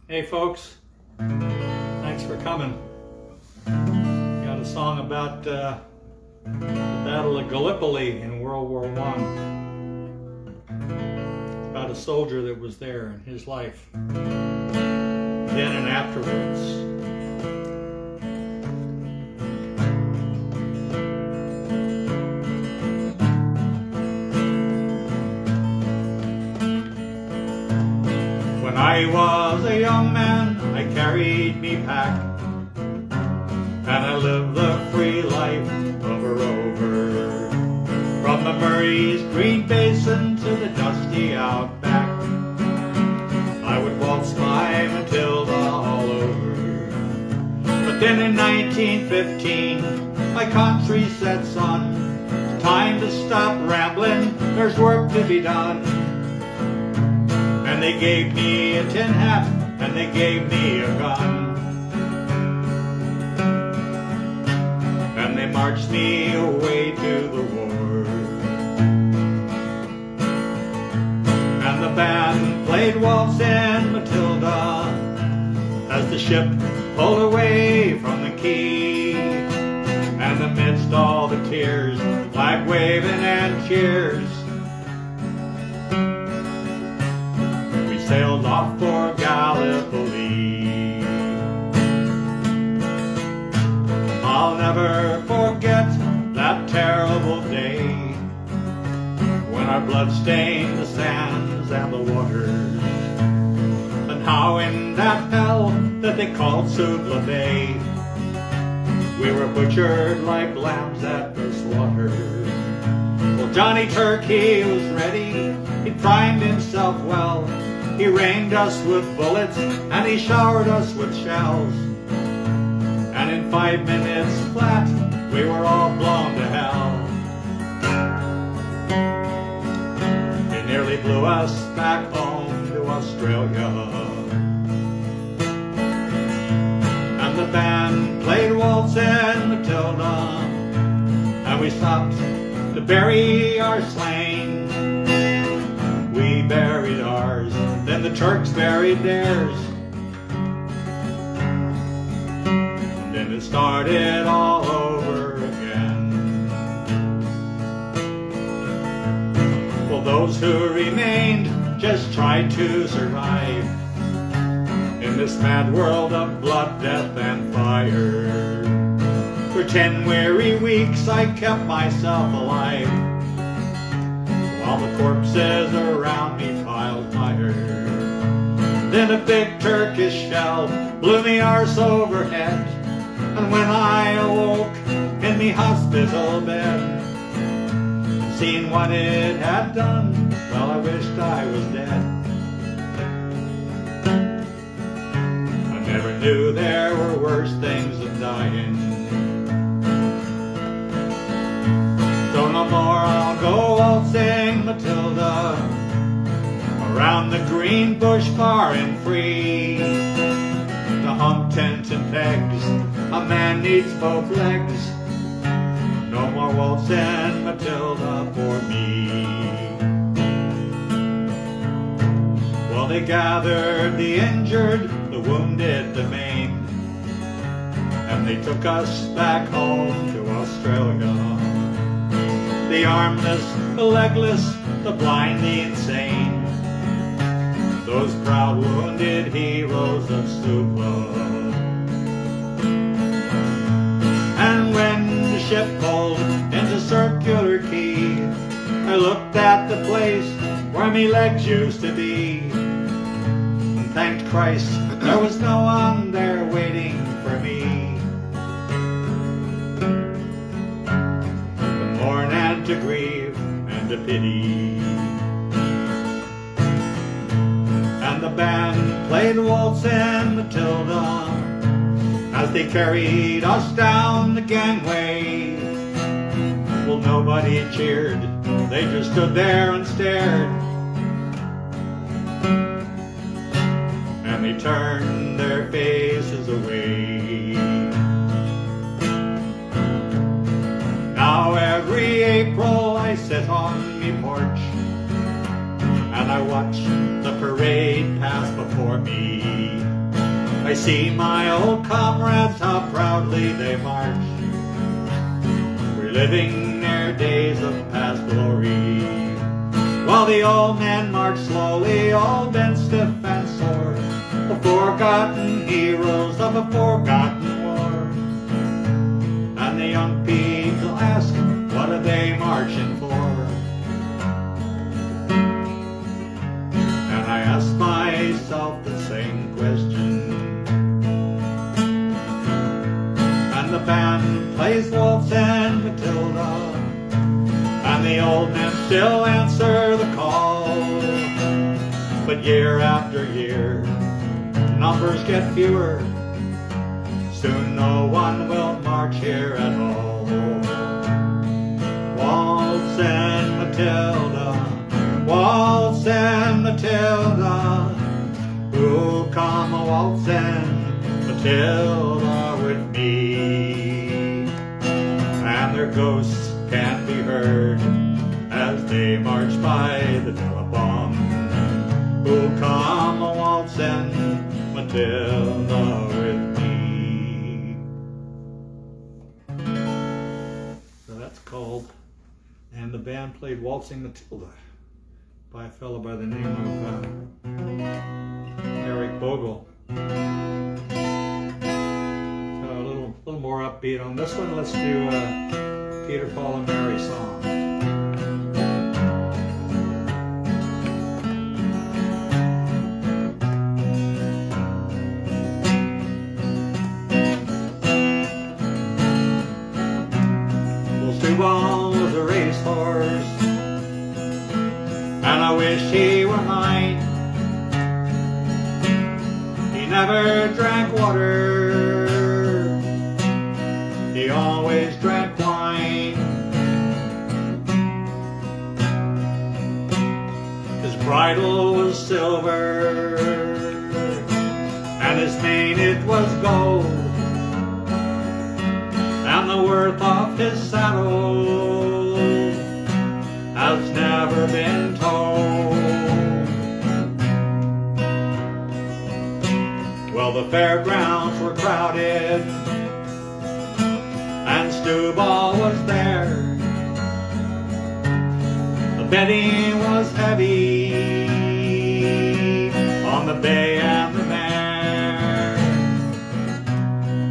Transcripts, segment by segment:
Hey folks, thanks for coming. Got a song about the Battle of Gallipoli in World War I. About a soldier that was there in his life, then and afterwards. When I was a young man, I carried me pack, and I lived the free life of a rover. From the Murray's green basin to the dusty outback, I would waltz my Matilda all over. But then in 1915, my country said, son, it's time to stop rambling, there's work to be done. And they gave me a tin hat, and they gave me a gun. And they marched me away to the war. And the band played Waltzing, Matilda, as the ship pulled away from the quay. And amidst all the tears, flag waving and cheers, sailed off for Gallipoli. I'll never forget that terrible day when our blood stained the sands and the waters, and how in that hell that they called Suvla Bay we were butchered like lambs at the slaughter. Well, Johnny Turkey was ready, he primed himself well. He rained us with bullets, and he showered us with shells. And in 5 minutes flat, we were all blown to hell. He nearly blew us back home to Australia. And the band played Waltzing, Matilda, and we stopped to bury our slain. We buried ours, then the Turks buried theirs. And then it started all over again. Well, those who remained just tried to survive in this mad world of blood, death, and fire. For 10 weary weeks I kept myself alive, while the corpses around me piled higher. Then a big Turkish shell blew me arse overhead, and when I awoke in me hospital bed, seeing what it had done, well, I wished I was dead. I never knew there were worse things than dying. So no more I'll go waltzing, Matilda, around the green bush far and free. To hump tent and pegs, a man needs both legs. No more waltzing, Matilda, for me. Well, they gathered the injured, the wounded, the maimed, and they took us back home to Australia. The armless, the legless, the blind, the insane, those proud wounded heroes of Stewball. And when the ship pulled into Circular Quay, I looked at the place where me legs used to be, and thanked Christ there was no one there waiting for me. To grieve and to pity. And the band played Waltzing, Matilda, as they carried us down the gangway. Well, nobody cheered, they just stood there and stared. And they turned their faces away. Now every April I sit on me porch, and I watch the parade pass before me. see my old comrades, how proudly they march, reliving their days of past glory, while the old men march slowly, all bent stiff and sore, the forgotten heroes of a forgotten war. And the young people ask, what are they marching for? And I ask myself the same question. And the band plays Waltzing, Matilda, and the old men still answer the call. But year after year, numbers get fewer. Soon no one will march here at all. Waltzing, Matilda, Waltzing, Matilda, who'll come a waltzing, Matilda, with me? And their ghosts can't be heard as they march by the telephone. Who'll come a waltzing, Matilda, with me? So that's called, and the band played Waltzing Matilda by a fellow by the name of Eric Bogle. So a little more upbeat on this one. Let's do Peter, Paul, and Mary song. Stewball was a racehorse, and I wish he were mine. He never drank water, he always drank wine. His bridle was silver, and his mane it was gold, and the worth of his saddle has never been told. Well, the fairgrounds were crowded, and Stewball was there. The betting was heavy on the bay and the mare.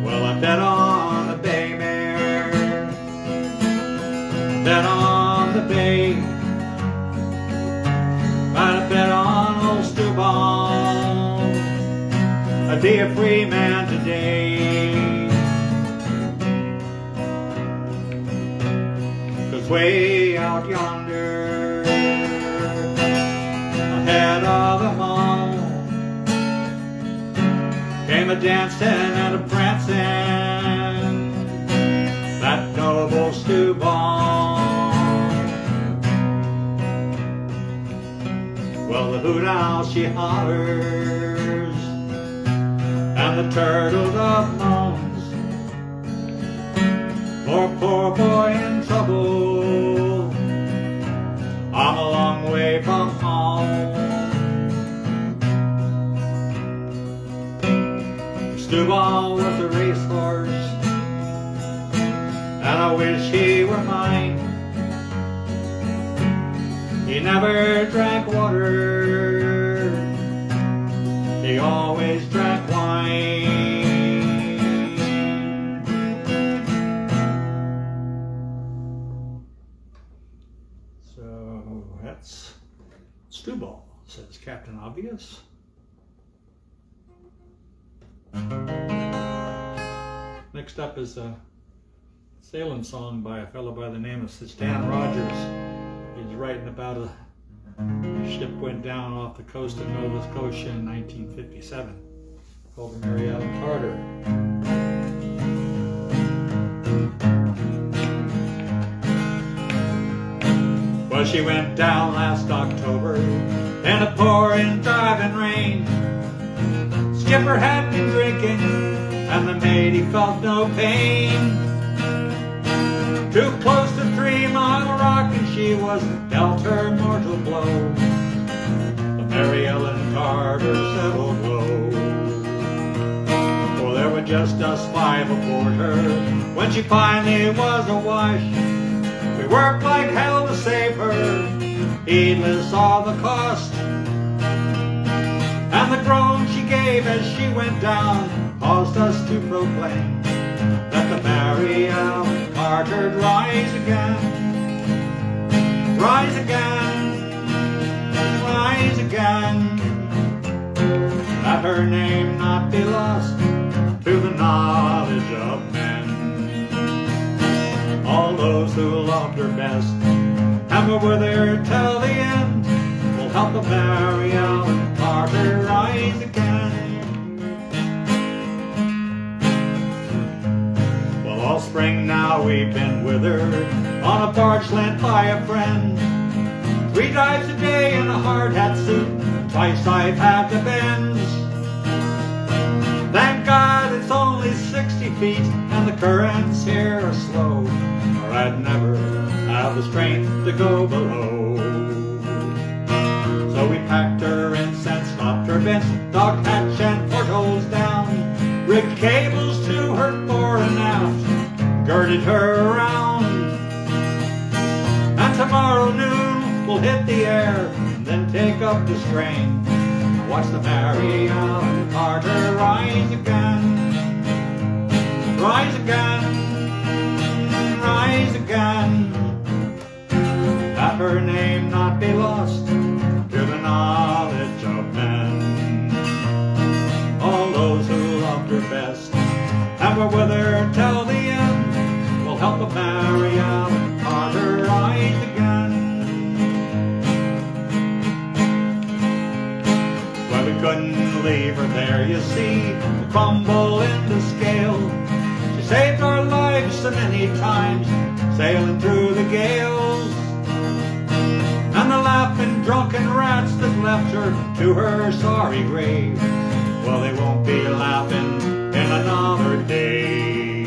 Well, I bet on the bay mare, bet on the bay, I bet on old Stewball, I'd be a free man today. 'Cause way out yonder, ahead of them all, came a dancing and a prancing, that noble Stewball. Well, the hoot owl she hollers, and the turtle dove moans, for poor boy in trouble, I'm a long way from home. Stewball was a racehorse, and I wish he were mine. He never drank water, he always drank wine. So that's Stewball, says Captain Obvious. Next up is a sailing song by a fellow by the name of Stan Rogers. He's writing about a ship went down off the coast of Nova Scotia in 1957 called the Mary Ellen Carter. Well, she went down last October in a pouring, driving rain. Skipper had been drinking, and the mate, he felt no pain. Too close to 3 Mile Rock, and she was dealt her mortal blow. The Mary Ellen Carter settled low. just us five aboard her. When she finally was awash, we worked like hell to save her, heedless of the cost. And the groan she gave as she went down caused us to proclaim that the Mary Ellen Carter'd rise again. Rise again, rise again, that her name not be lost to the knowledge of men. All those who loved her best and were with her till the end will help the Mary Ellen Carter rise again. Well, all spring now we've been with her on a barge lent by a friend. 3 dives a day in a hard hat suit, twice I've had the bends. Thank God it's only 60 feet and the currents here are slow, or I'd never have the strength to go below. So we packed her in and stopped her bent, dog hatch and portholes down, rigged cables to her fore and aft, girded her around. And tomorrow noon we'll hit the air and then take up the strain. Watch the Mary Ellen Carter rise again. Rise again, rise again, that her name not be lost to the knowledge of men. All those who loved her best and were with her till the end will help the Mary Ellen Carter rise again. Well, we couldn't leave her there, you see, to crumble in the scale. She saved our lives so many times, sailing through the gales. And the laughing drunken rats that left her to her sorry grave, well, they won't be laughing in another day.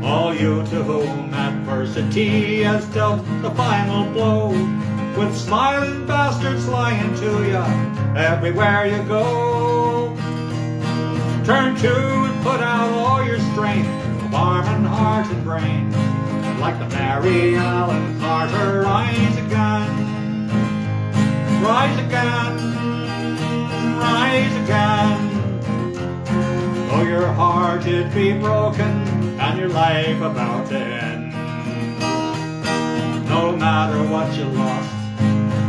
All you to whom adversity has dealt the final blow, with smiling bastards lying to you everywhere you go, turn to and put out all your strength of arm and heart and brain, and like the Mary Ellen Carter rise again. Rise again, rise again, though your heart it be broken and your life about to end. No matter what you lost,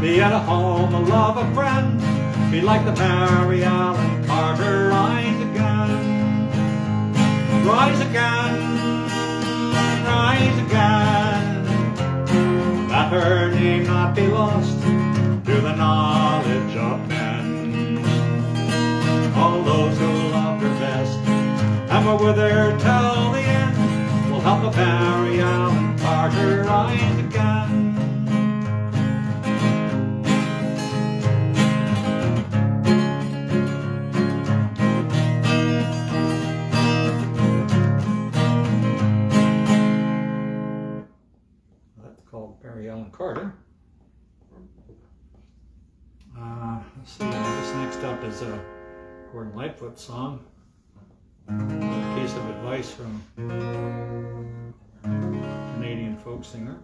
be at a home, a love, a friend, be like the Mary Ellen Carter rise again. Rise again, rise again, that her name not be lost to the knowledge of men. All those who loved her best and were with her till the end will help the Mary Ellen Carter rise again. That's called Mary Ellen Carter. Let's see, this next up is a Gordon Lightfoot song. A piece of advice from a Canadian folk singer.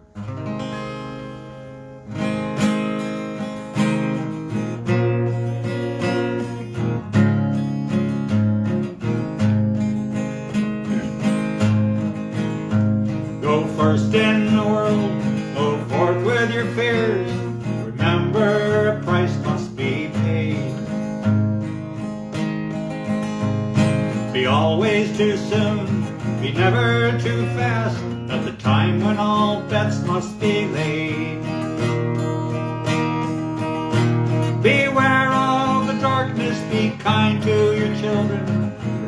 Go first in the world, go forth with your fears. Remember, a price must be paid. Be always too soon, be never too fast, at the time when all bets must be laid. Beware of the darkness, be kind to your children.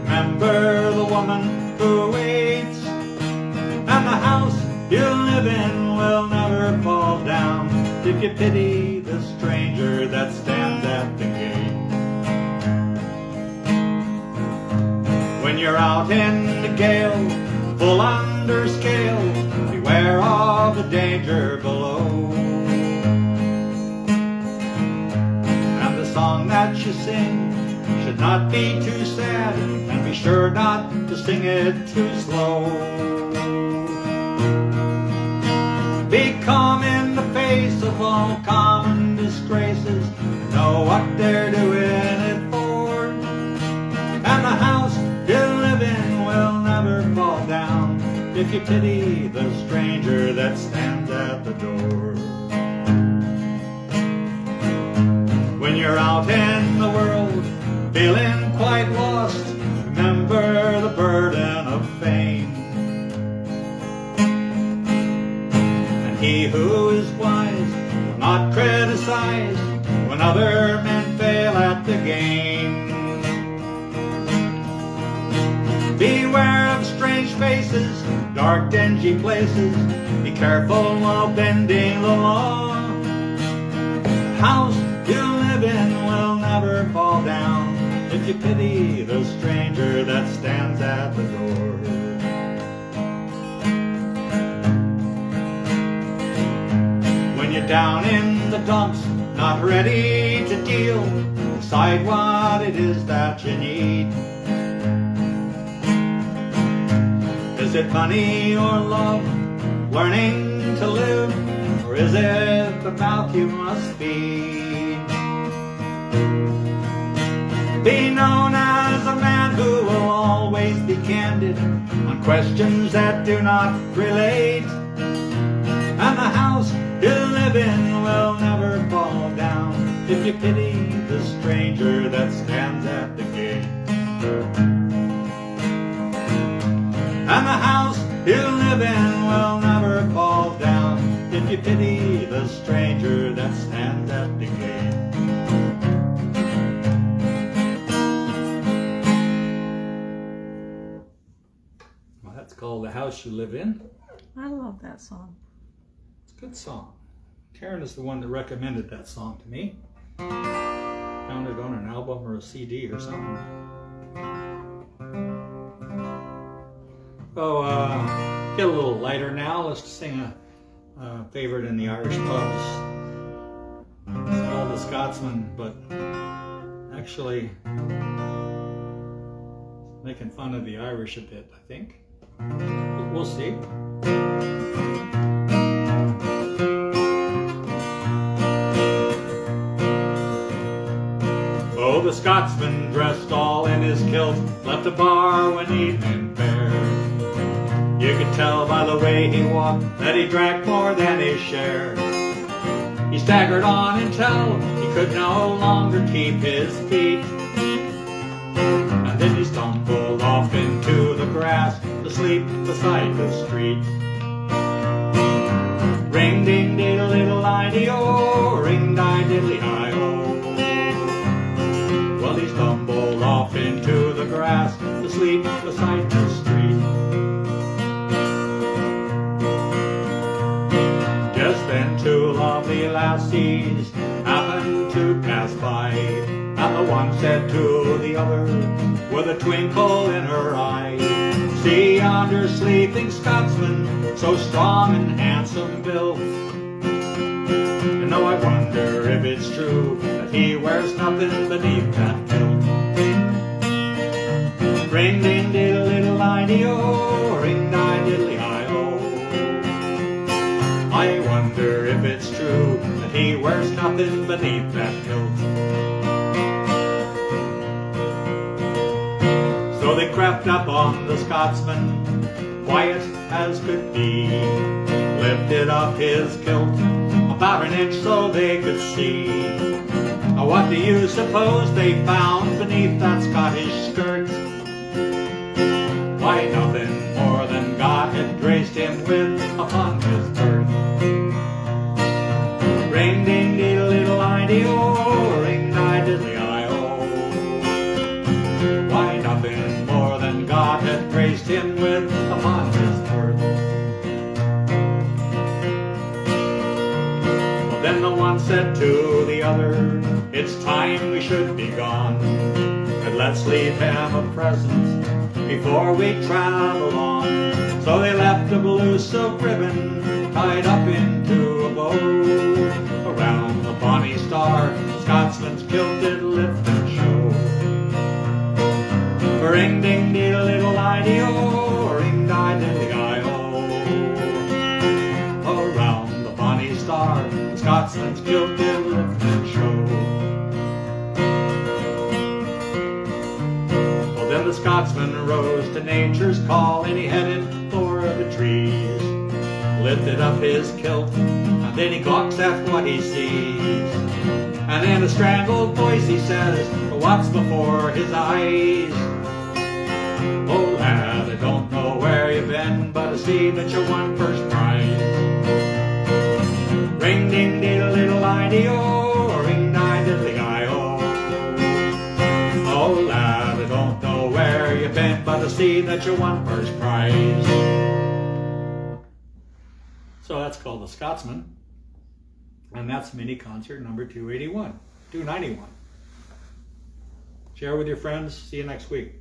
Remember the woman who waits, and the house you live in will never fall down if you pity the stranger that stands at the gate. When you're out in the gale, full under scale, beware of the danger below. And the song that you sing should not be too sad, and be sure not to sing it too slow. Be calm in the face of all common disgraces, know what they're doing it for, and the house you live in will never fall down if you pity the stranger that stands at the door. When you're out in the world feeling quite lost, remember the burden of fame. And he who is wise will not criticize when other men fail at the game. Beware of strange faces, dark dingy places, be careful while bending the law. The house you live in will never fall down if you pity the stranger that stands at the door. When you're down in the dumps, not ready to deal, decide what it is that you need. Is it money or love, learning to live, or is it the mouth you must feed? Be known as a man who will always be candid on questions that do not relate, and the house you live in will never fall down if you pity the stranger that stands at the gate. And the house you live in will never fall down if you pity the stranger that stands at the gate. Well, that's called The House You Live In. I love that song. It's a good song. Karen is the one that recommended that song to me. Found it on an album or a CD or something. Oh, get a little lighter now. Let's sing a favorite in the Irish pubs. It's called The Scotsman, but actually making fun of the Irish a bit, I think. We'll see. Oh, the Scotsman, dressed all in his kilt, left the bar when evening fair. You could tell by the way he walked that he drank more than his share. He staggered on until he could no longer keep his feet, and then he stumbled off into the grass to sleep beside the street. Ring ding diddle diddle I-D-O, ring die diddly I-O. Well, he stumbled off into the grass to sleep beside the street. Just then two lovely lassies happened to pass by, and the one said to the other with a twinkle in her eye, "See yonder sleeping Scotsman, so strong and handsome built. And now I wonder if it's true that he wears nothing beneath that kilt." Ring ding diddle diddle I-D-O, ring die diddly I-O. I wonder if it's true that he wears nothing beneath that kilt. So they crept up on the Scotsman, quiet as could be, lifted up his kilt about an inch so they could see. Now what do you suppose they found beneath that Scottish skirt? Why, nothing more than God had graced him with upon his birth. Ring ding diddle diddle I-D-O, ring die diddly I-O. Why, nothing more than God had graced him with upon his birth. Well, then the one said to the other, "It's time we should be gone, and let's leave him a present before we travel on." So they left a blue silk ribbon tied up into a bow around the bonny star Scotsman's kilt did lift and show. Ring ding dee little ideo, ring die diddly I-o. Around the bonny star, the Scotsman's kilt did lift and show. Well, then the Scotsman rose to nature's call, and he headed for the trees. Lifted up his kilt, and then he gawks at what he sees. And in a strangled voice he says, what's before his eyes? Oh lad, I don't know where you've been, but I see that you won first prize. Ring ding dee little ideo, ring die diddly I-o. Oh lad, I don't know where you've been, but I see that you won first prize. So that's called the Scotsman. And that's mini concert number 291. Share with your friends. See you next week.